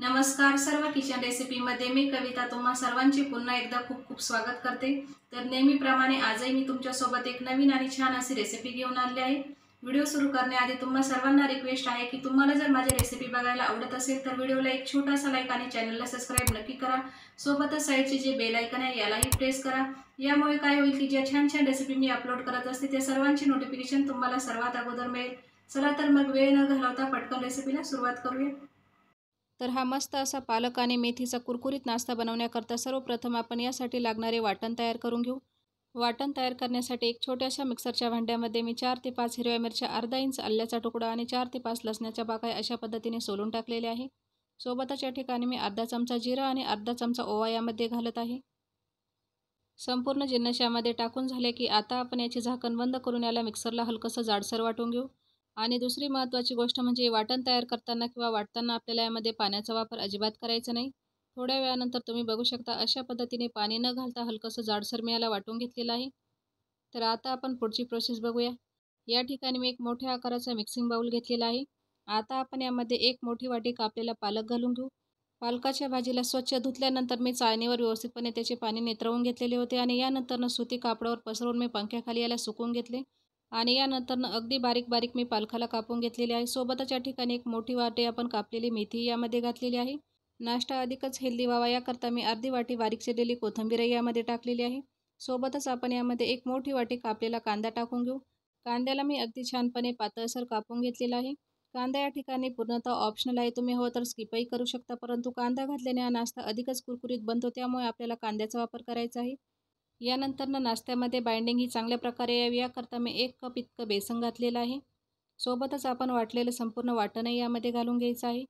नमस्कार सर्व किचन रेसिपीमध्ये मी कविता तुम्हा सर्वांचे पुन्हा एकदा खूप खूप स्वागत करते। तर नेहमीप्रमाणे आजही मी तुमच्यासोबत एक नवीन आणि छान अशी रेसिपी घेऊन आली आहे। व्हिडिओ सुरू करण्याआधी तुम्हा सर्वांना रिक्वेस्ट आहे की तुम्हाला जर माझी रेसिपी बघायला आवडत असेल तर व्हिडिओला एक छोटासा लाईक आणि चॅनलला सबस्क्राइब नक्की करा। सोबतच साईडचे जे बेल आयकन आहे यालाही प्रेस करा। यामुळे काय होईल की ज्या छान छान रेसिपी मी अपलोड करत असते त्या सर्वांची नोटिफिकेशन तुम्हाला सर्वात अगोदर मिळेल। चला तर मग वेळ न घालवता पटकन रेसिपीला सुरुवात करूया। तर हा मस्त असा पालक आणि मेथीचा कुरकुरीत नाश्ता बनवण्याकरता सर्वप्रथम आपण यासाठी लागणारे वाटण तयार करून घेऊ। वाटण तयार करण्यासाठी एक छोट्याशा मिक्सरच्या भांड्यामध्ये मी 4 ते 5 हिरव्या मिरच्या, अर्धा इंच आल्याचा तुकडा आणि 4 ते 5 लसणाच्या पाकळ्या अशा पद्धतीने सोलून टाकलेले आहे। सोबतच या ठिकाणी मी अर्धा चमचा जिरा आणि अर्धा चमचा ओवा यामध्ये घालत आहे। संपूर्ण जिन्नस यामध्ये टाकून झाले की आता आपण याचे झाकण बंद करून याला मिक्सरला हलकंसं जाडसर वाटून घेऊ। आणि दुसरी महत्त्वाची गोष्ट म्हणजे वाटण तयार करताना किंवा वाटताना आपल्याला यामध्ये पाण्याचा वापर अजिबात करायचा नाही। थोड्या वेळानंतर तुम्ही बघू शकता अशा पद्धतीने पाणी न घालता हलकंसं जाडसर मी याला वाटून घेतलेलं आहे। तर आता आपण पुढची प्रोसेस बघूया। या ठिकाणी मी एक मोठ्या आकाराचा मिक्सिंग बाउल घेतलेला आहे। आता आपण यामध्ये एक मोठी वाटी कापलेला पालक घालून घेऊ। पालकाच्या भाजीला स्वच्छ धुतल्यानंतर मी चाळणीवर व्यवस्थितपणे त्याचे पाणी नितरवून घेतलेले होते आणि यानंतर सुती कापडावर पसरवून मी पंख्याखाली याला सुकवून घेतले। आणि यानंतर अगदी बारीक बारीक मी पालकाला कापून घेतलेली आहे। सोबतच या ठिकाणी एक मोठी वाटी आपण कापलेली मेथी यामध्ये घातलेली आहे। नाश्ता अधिकच हेल्दी व्हावा याकरता मी अर्धी वाटी बारीक चिरलेली कोथिंबीर यामध्ये टाकलेली आहे। सोबतच आपण यामध्ये एक मोठी वाटी कापलेला कांदा टाकून घेऊ। कांद्याला मी अगदी छानपणे पातळसर कापून घेतलेला आहे। कांदा या ठिकाणी पूर्णतः ऑप्शनल आहे, तुम्ही हवं तर स्किपही करू शकता, परंतु कांदा घातल्याने हा नाश्ता अधिकच कुरकुरीत बनतो, त्यामुळे आपल्याला कांद्याचा वापर करायचा आहे। यानंतर नाश्त्यामध्ये बाइंडिंग ही चांगल्या प्रकारे यावी याकरता मी 1 कप इतकं बेसन घातलेलं आहे। सोबतच आपण वाटलेलं संपूर्ण वाटणही यामध्ये घालून घ्यायचं आहे।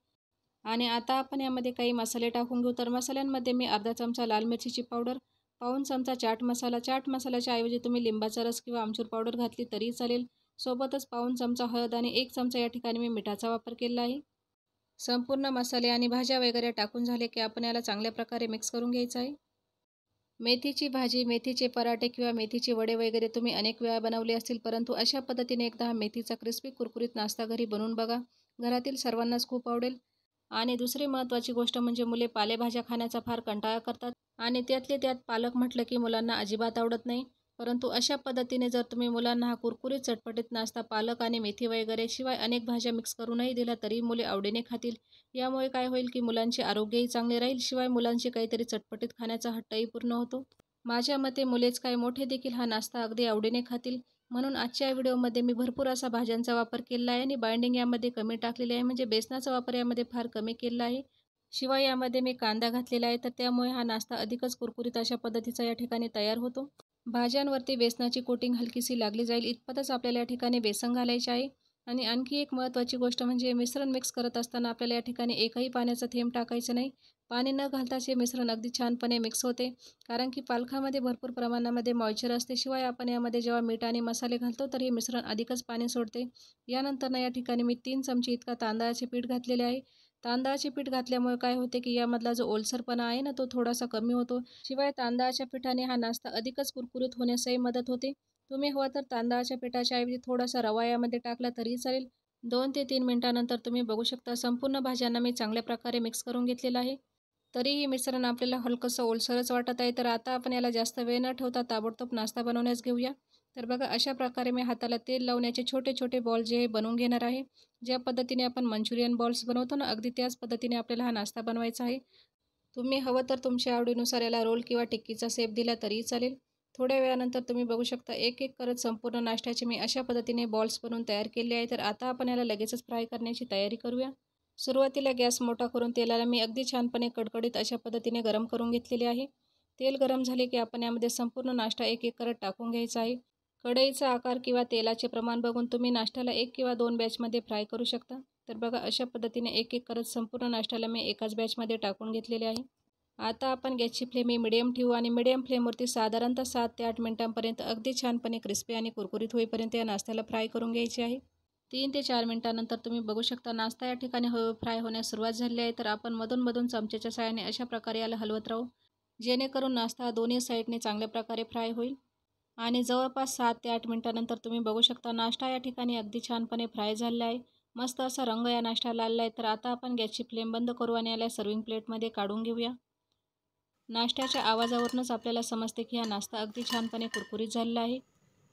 आणि आता आपण यामध्ये काही मसाले टाकून घेऊ। तर मसाल्यांमध्ये मी अर्धा चमचा लाल मिरचीची पावडर, पाऊण चमचा चाट मसाला, चाट मसाल्याच्या ऐवजी तुम्ही लिंबाचा रस किंवा आमचूर पावडर घातली तरी चालेल। सोबतच पाऊण चमचा हळद आणि 1 चमचा या ठिकाणी मी मिठाचा वापर केला आहे। संपूर्ण मसाले आणि भाज्या वगैरे टाकून झाले की आपण याला चांगल्या प्रकारे मिक्स करून घ्यायचं आहे। मेथीची भाजी, मेथीचे पराठे किंवा मेथीचे वडे वगैरे तुम्ही अनेक वेळा बनवले असतील, परंतु अशा पद्धतीने एकदा हा मेथीचा क्रिस्पी कुरकुरीत नाश्ता घरी बनवून बघा। घरातील सर्वांनाच खूप आवडेल। आणि दुसरी महत्त्वाची गोष्ट म्हणजे मुले पालेभाज्या खाण्याचा फार कंटाळा करतात आणि त्यातले त्यात पालक म्हटलं की मुलांना अजिबात आवडत नाही। परंतु अशा पद्धतीने जर तुम्ही मुलांना हा कुरकुरीत चटपटीत नाश्ता पालक आणि मेथी वगैरे शिवाय अनेक भाज्या मिक्स करूनही दिला तरी मुले आवडीने खातील। यामुळे काय होईल की मुलांचे आरोग्यही चांगले राहील, शिवाय मुलांची काहीतरी चटपटीत खाण्याचा हट्टही पूर्ण होतो। माझ्या मते मुलेच काय मोठे देखील हा नाश्ता अगदी आवडीने खातील। म्हणून आजच्या व्हिडिओमध्ये मी भरपूर असा भाज्यांचा वापर केला आहे आणि बाइंडिंग यामध्ये कमी टाकलेली आहे, म्हणजे बेसनाचा वापर यामध्ये फार कमी केला आहे। शिवाय यामध्ये मी कांदा घातलेला आहे, तर त्यामुळे हा नाश्ता अधिकच कुरकुरीत अशा पद्धतीचा या ठिकाणी तयार होतो। भाज्यांवरती बेसनाची कोटिंग हलकीशी लागली जाईल इतपतच आपल्याला या ठिकाणी बेसन घालायचे आहे। आणि आणखी एक महत्त्वाची गोष्ट म्हणजे मिश्रण मिक्स करत असताना आपल्याला या ठिकाणी एकही पाण्याचा थेंब टाकायचं नाही। पाणी न घालताच हे मिश्रण अगदी छानपणे मिक्स होते, कारण की पालकामध्ये भरपूर प्रमाणामध्ये मॉइश्चर असते। शिवाय आपण यामध्ये जेव्हा मीठ आणि मसाले घालतो तर हे मिश्रण अधिकच पाणी सोडते। यानंतर या ठिकाणी मी 3 चमचे इतका तांदळाचे पीठ घातलेले आहे। तांदळाचे पीठ घातल्यामुळे काय होते की यामधला जो ओलसरपणा आहे ना तो थोडासा कमी होतो। शिवाय तांदळाच्या पिठाने हा नाश्ता अधिकच कुरकुरीत होण्यासही मदत होते। तुम्ही हवं तर तांदळाच्या पिठाच्या ऐवजी थोडासा रवा यामध्ये टाकला तरी चालेल। 2 ते 3 मिनिटांनंतर तुम्ही बघू शकता संपूर्ण भाज्यांना मी चांगल्या प्रकारे मिक्स करून घेतलेलं आहे। तरीही मिश्रण आपल्याला हलकंसं ओलसरच वाटत आहे, तर आता आपण याला जास्त वेळ न ठेवता ताबडतोब नाश्ता बनवण्यास घेऊया। तर बघा अशा प्रकारे मी हाताला तेल लावण्याचे छोटे छोटे बॉल जे बनवून घेणार आहे। ज्या पद्धतीने आपण मंचुरियन बॉल्स बनवतो ना, अगदी त्याच पद्धतीने आपल्याला हा नाश्ता बनवायचा आहे। तुम्ही हवं तर तुमच्या आवडीनुसार याला रोल किंवा टिक्कीचा शेप दिला तरीही चालेल। थोड्या वेळानंतर तुम्ही बघू शकता एक एक करत संपूर्ण नाश्त्याचे मी अशा पद्धतीने बॉल्स बनवून तयार केले आहे। तर आता आपण याला लगेचच फ्राय करण्याची तयारी करूया। सुरुवातीला गॅस मोठा करून तेलाला मी अगदी छानपणे कडकडीत अशा पद्धतीने गरम करून घेतलेले आहे। तेल गरम झाले की आपण यामध्ये संपूर्ण नाश्ता एक एक करत टाकून घ्यायचा आहे। कढईचा आकार किंवा तेलाचे प्रमाण बघून तुम्ही नाश्त्याला 1 किंवा 2 बॅचमध्ये फ्राय करू शकता। तर बघा अशा पद्धतीने एक एक करत संपूर्ण नाश्त्याला मी एकाच बॅचमध्ये टाकून घेतलेले आहे। आता आपण गॅसची फ्लेम ही मिडियम ठेवू आणि मिडियम फ्लेमवरती साधारणतः 7 ते 8 मिनिटांपर्यंत अगदी छानपणे क्रिस्पी आणि कुरकुरीत होईपर्यंत या नाश्त्याला फ्राय करून घ्यायचे आहे। 3 ते 4 मिनिटांनंतर तुम्ही बघू शकता नाश्ता या ठिकाणी फ्राय होण्यास सुरुवात झाली आहे। तर आपण मधून चमच्याच्या सहाय्याने अशा प्रकारे याला हलवत राहू, जेणेकरून नाश्ता दोन्ही साईडने चांगल्या प्रकारे फ्राय होईल। आणि जवळपास 7 ते 8 मिनिटांनंतर तुम्ही बघू शकता नाश्ता या ठिकाणी अगदी छानपणे फ्राय झालेला आहे। मस्त असा रंग या नाश्त्याला आला आहे. तर आता आपण गॅसची फ्लेम बंद करू आणि याला सर्विंग प्लेटमध्ये काढून घेऊया. नाश्त्याच्या आवाजावरूनच आपल्याला समजते की हा नाश्ता अगदी छानपणे कुरकुरीत झालेला आहे.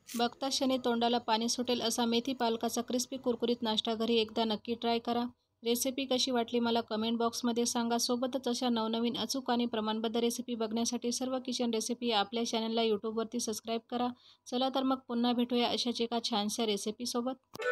बघताच क्षणी तोंडाला पाणी सुटेल असा मेथी पालकाचा क्रिस्पी कुरकुरीत नाश्ता घरी एकदा नक्की ट्राय करा. रेसिपी कशी वाटली मला कमेंट बॉक्समध्ये सांगा. सोबतच अशा नवनवीन अचूक आणि प्रमाणबद्ध रेसिपी बघण्यासाठी सर्व किचन रेसिपी या आपल्या चॅनलला यूट्यूबवरती सबस्क्राईब करा. चला तर मग पुन्हा भेटूया अशाच एका छानशा रेसिपीसोबत.